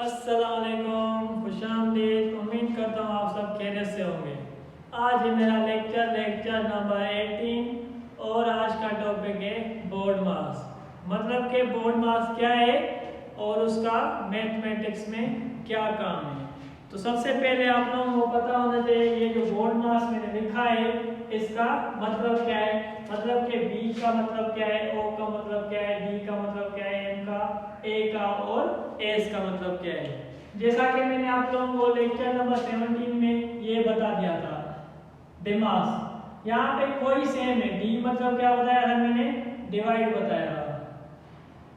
अस्सलामुअलैकुम, खुशामदीद। उम्मीद करता हूँ आप सब खैरियत से होंगे। आज है मेरा लेक्चर नंबर 18 और आज का टॉपिक है बोर्ड मास। मतलब कि बोर्ड मास क्या है और उसका मैथमेटिक्स में क्या काम है। तो सबसे पहले आप लोगों को पता होना चाहिए ये जो बोर्ड मास मैंने लिखा है इसका मतलब क्या है। मतलब कि B का मतलब क्या है, O का मतलब क्या है, D का मतलब क्या है, M का, A का और S का मतलब क्या है। जैसा कि मैंने आप लोगों को लेक्चर नंबर 17 में ये बता दिया था डिमास। यहाँ पे कोई सेम है। D मतलब क्या बताया था मैंने, डिवाइड बताया था।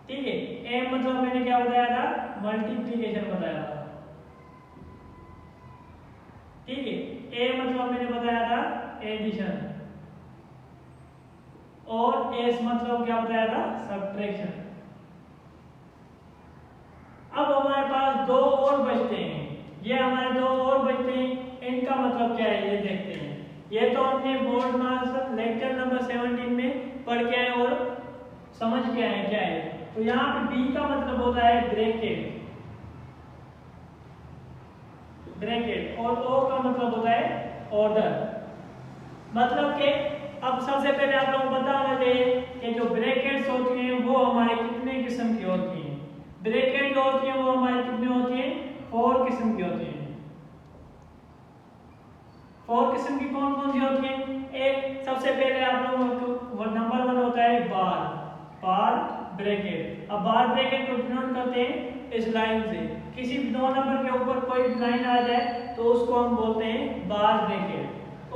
ठीक है। M मतलब मैंने क्या बताया था, मल्टीप्लिकेशन बताया था। ठीक है। A मतलब मैंने बताया था एडिशन और S मतलब क्या बताया था, सब्ट्रैक्शन। अब हमारे पास दो और बचते हैं। ये हमारे दो और बचते हैं, इनका मतलब क्या है ये देखते हैं। ये तो हमने बोर्ड मास लेक्चर नंबर 17 में पढ़ के आए और समझ के आए क्या है। तो यहाँ पे B का मतलब होता है ब्रैकेट और O का मतलब होता है ऑर्डर। मतलब कि अब सबसे पहले आप लोगों को पता होना चाहिए कि जो ब्रैकेट्स होती हैं वो हमारे कितने किस्म की होती हैं। ब्रैकेट जो होती हैं वो हमारी कितनी होती हैं, 4 किस्म की होती हैं। 4 किस्म की कौन कौन सी होती हैं। एक सबसे पहले आप लोगों को नंबर 1 होता है बार ब्रैकेट। अब बार ब्रैकेट को डिनोट करते हैं इस लाइन से। किसी भी दो नंबर के ऊपर कोई लाइन आ जाए तो उसको हम बोलते हैं बार ब्रैकेट।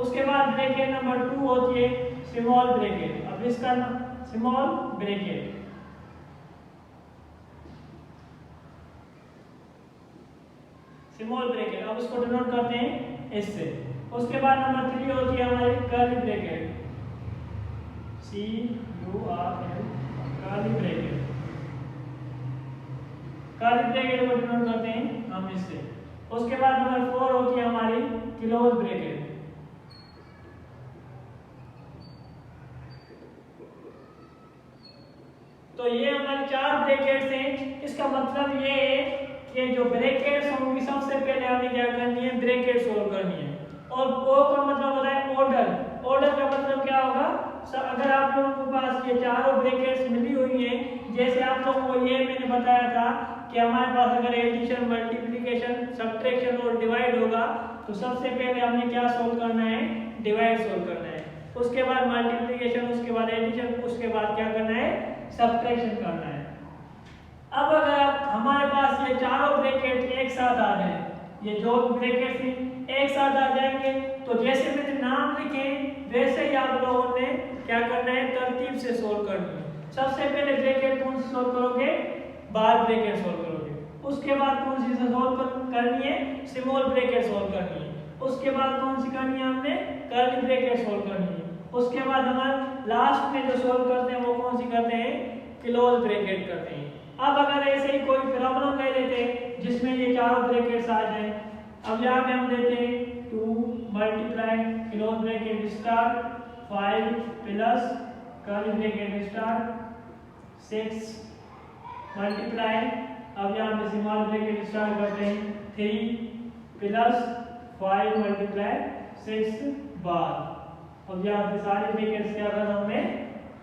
उसके बाद ब्रैकेट नंबर 2 होती है स्मॉल ब्रैकेट। अब इसका स्मॉल ब्रैकेट अब उसको डिनोट करते हैं इससे। उसके बाद नंबर 3 होती है हमारी curly bracket, CURL, curly bracket को डिनोट करते हैं हम इससे। उसके बाद नंबर 4 होती है हमारी क्लोज ब्रैकेट। तो ये हमारे 4 ब्रैकेट्स हैं। इसका मतलब ये है कि जो ब्रैकेट्स होंगी सबसे पहले हमें क्या करनी है, ब्रैकेट सोल्व करनी है। और O का मतलब होता है ऑर्डर का मतलब क्या होगा, अगर आप लोगों के पास ये चारों ब्रैकेट्स मिली हुई हैं, जैसे आप लोगों को ये मैंने बताया था कि हमारे पास अगर एडिशन, मल्टीप्लिकेशन, सब्ट्रैक्शन और डिवाइड होगा तो सबसे पहले हमने क्या सोल्व करना है, डिवाइड सोल्व करना है। उसके बाद मल्टीप्लिकेशन, उसके बाद एडिशन, उसके बाद क्या करना है, सब्ट्रैक्शन करना है। अब अगर हमारे पास ये चारों ब्रैकेट एक साथ आ जाए, ये जो ब्रैकेट्स एक साथ आ जाएंगे तो जैसे मैंने नाम लिखे वैसे ही आप लोगों ने क्या करना है, तरतीब से सोल्व करनी है। सबसे पहले ब्रैकेट कौन सी सोल्व करोगे, बार ब्रैकेट सोल्व करोगे। उसके बाद कौन सी से सोल्व करनी है, स्मॉल ब्रैकेट सोल्व करनी है। उसके बाद कौन सी करनी है हमने, कर्ली ब्रैकेट सोल्व करनी है। उसके बाद हमारे लास्ट में जो सोल्व करते हैं वो कौन सी करते हैं, क्लोज ब्रैकेट करते हैं। अब अगर ऐसे ही कोई प्रॉब्लम ले लेते हैं जिसमें ये चारों ब्रैकेट्स आ जाए। अब यहाँ पे हम देते हैं 2 multiply close bracket start 5 plus curly bracket start 6 multiply, अब यहाँ पे स्मॉल ब्रैकेट स्टार्ट करते हैं 3 प्लस 5 मल्टीप्लाई 6 बार। अब यहाँ पे सारे ब्रैकेट्स क्या कर रहा हूँ मैं,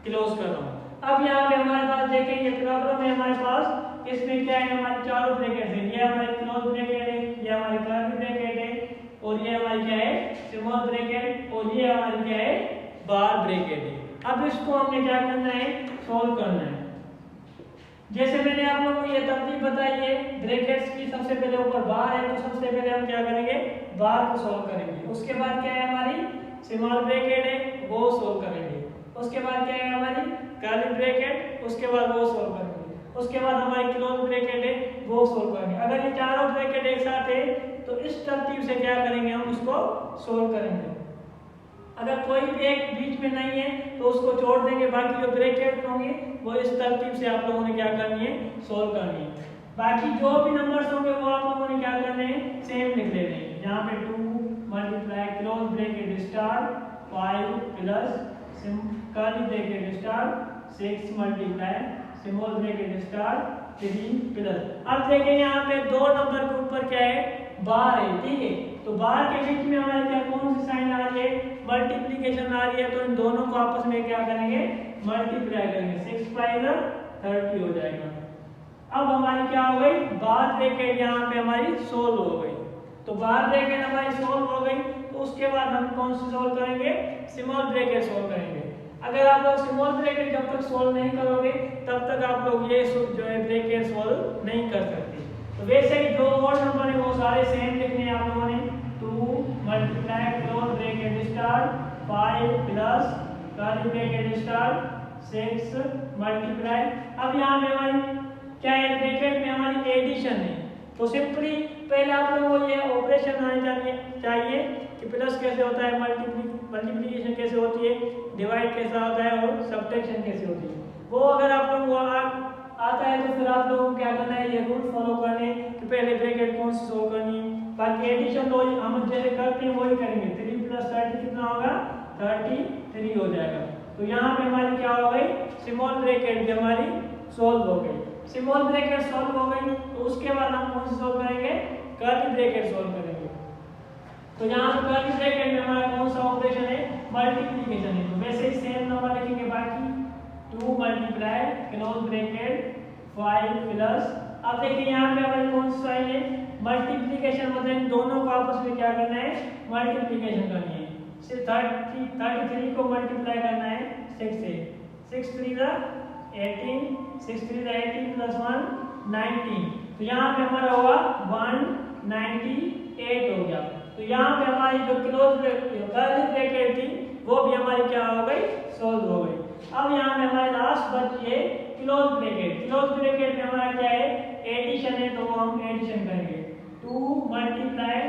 क्लोज कर रहा हूँ। अब यहाँ पे हमारे पास देखें ये प्रॉब्लम है हमारे पास, इसमें क्या है, हमारे चारों ब्रैकेट है। ये हमारी क्लोज ब्रैकेट है, ये हमारी कर्ली ब्रैकेट है और ये हमारी क्या है, स्मॉल ब्रैकेट, और ये हमारी क्या है, बार ब्रैकेट है। अब इसको हमें क्या करना है, सोल्व करना है। जैसे मैंने आप लोगों को ये तरतीब बताई है ब्रैकेट्स की, सबसे पहले ऊपर बार है तो सबसे पहले हम क्या करेंगे, बार को सोल्व करेंगे। उसके बाद क्या है, हमारी स्मॉल ब्रैकेट है वो सोल्व करेंगे। उसके बाद क्या है, हमारी कर्ली ब्रैकेट, उसके बाद वो सोल्व करेंगे। उसके बाद हमारी क्लोज ब्रैकेट है वो सोल्व करेंगे। अगर ये चारों ब्रैकेट एक साथ है तो इस तरतीब से क्या करेंगे, हम उसको सोल्व करेंगे। अगर कोई भी एक बीच में नहीं है तो उसको छोड़ देंगे, बाकी जो ब्रैकेट होंगे वो इस तरतीब से आप लोगों ने क्या करनी है, सोल्व करनी है। बाकी जो भी नंबर्स होंगे वो आप लोगों ने क्या करने हैं, सेम लिख लेने हैं। यहाँ पे 2 multiply close bracket start 5 plus curly bracket start 6 multiply small bracket start 3 plus, अब देखिए यहाँ पे 2 नंबर के ऊपर क्या है, बार है, ठीक है। तो बार के बीच में हमारे क्या कौन सी साइन आ रही है, मल्टीप्लिकेशन आ रही है, तो इन दोनों को आपस में क्या करेंगे, मल्टीप्लाई करेंगे, 6 5 30 हो जाएगा। अब हमारी क्या हो गई, बार ब्रैकेट यहाँ पे हमारी सोल्व हो गई। तो बार ब्रैकेट हमारी सोल्व हो गई, तो उसके बाद हम कौन सी सोल्व करेंगे, स्मॉल ब्रैकेट सोल्व करेंगे। अगर आप लोग स्मॉल ब्रैकेट जब तक सोल्व नहीं करोगे तब तक आप लोग ये जो है ब्रैकेट सोल्व नहीं कर सकते। तो वैसे ही जो और नंबर है वो सारे सेम लिखने हैं आप लोगों ने, 2 multiply close bracket start 5 plus curly bracket start 6 multiply. अब यहाँ पे हमारी क्या है, ब्रैकेट में हमारी एडिशन है, तो सिंपली पहले आप लोगों को ये ऑपरेशन आने चाहिए कि प्लस कैसे होता है, मल्टीप्लिकेशन कैसे होती है, डिवाइड कैसा होता है और सब्ट्रैक्शन कैसे होती है। वो अगर आप लोगों को आता है तो फिर आप लोगों को क्या करना है, ये रूल फॉलो करने कि पहले ब्रैकेट कौन सी सोल्व करनी है। बाकी एडिशन तो हम जैसे करते हैं वही करेंगे, 3 प्लस 30 कितना होगा, 33 हो जाएगा। तो यहाँ पे हमारी क्या हो गई, स्मॉल ब्रैकेट भी हमारी सोल्व हो गई। स्मॉल ब्रैकेट सोल्व हो गई, तो उसके बाद हम कौन सी सोल्व करेंगे, कर्ली ब्रैकेट सोल्व करेंगे। तो यहाँ पे कर्ली ब्रैकेट में हमारा कौन सा ऑपरेशन है, मल्टीप्लिकेशन है। तो वैसे ही सेम नंबर लिखेंगे, बाकी 2 मल्टीप्लाई क्लोज ब्रैकेट 5 प्लस। अब देखिए यहाँ पे हमारी कौन सी साइन है, मल्टीप्लिकेशन, मतलब इन दोनों को आपस में क्या करना है, मल्टीप्लिकेशन करनी है। सिर्फ 33 को मल्टीप्लाई करना है 6 से, 6 3 18, 6 3 18 प्लस 1 19। तो यहाँ पे हमारा होगा 198 हो गया। तो यहाँ पे हमारी जो क्लोज कर्ली ब्रैकेट थी वो भी हमारी क्या हो गई, सोल्व हो गई। अब यहाँ पे हमारे लास्ट बची है क्लोज ब्रैकेट। क्लोज ब्रैकेट में हमारा क्या है, एडिशन है, तो हम एडिशन करेंगे, 2 मल्टीप्लाई,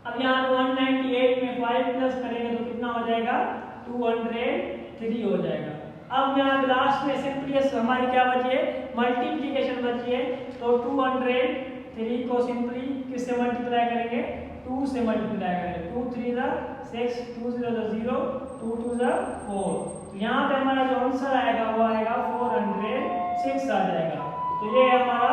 अब यहाँ 198 में 5 प्लस करेंगे तो कितना हो जाएगा, 203 हो जाएगा। अब यहाँ लास्ट में सिंपली हमारी क्या बची है, मल्टीप्लिकेशन बची है, तो 203 को सिंपली किससे मल्टीप्लाई करेंगे, 2 से मल्टीप्लाई करेंगे, 2 3 6, 2 0 0, 2 2 4। तो यहाँ पे हमारा जो आंसर आएगा वो आएगा 406 आ जाएगा। तो ये हमारा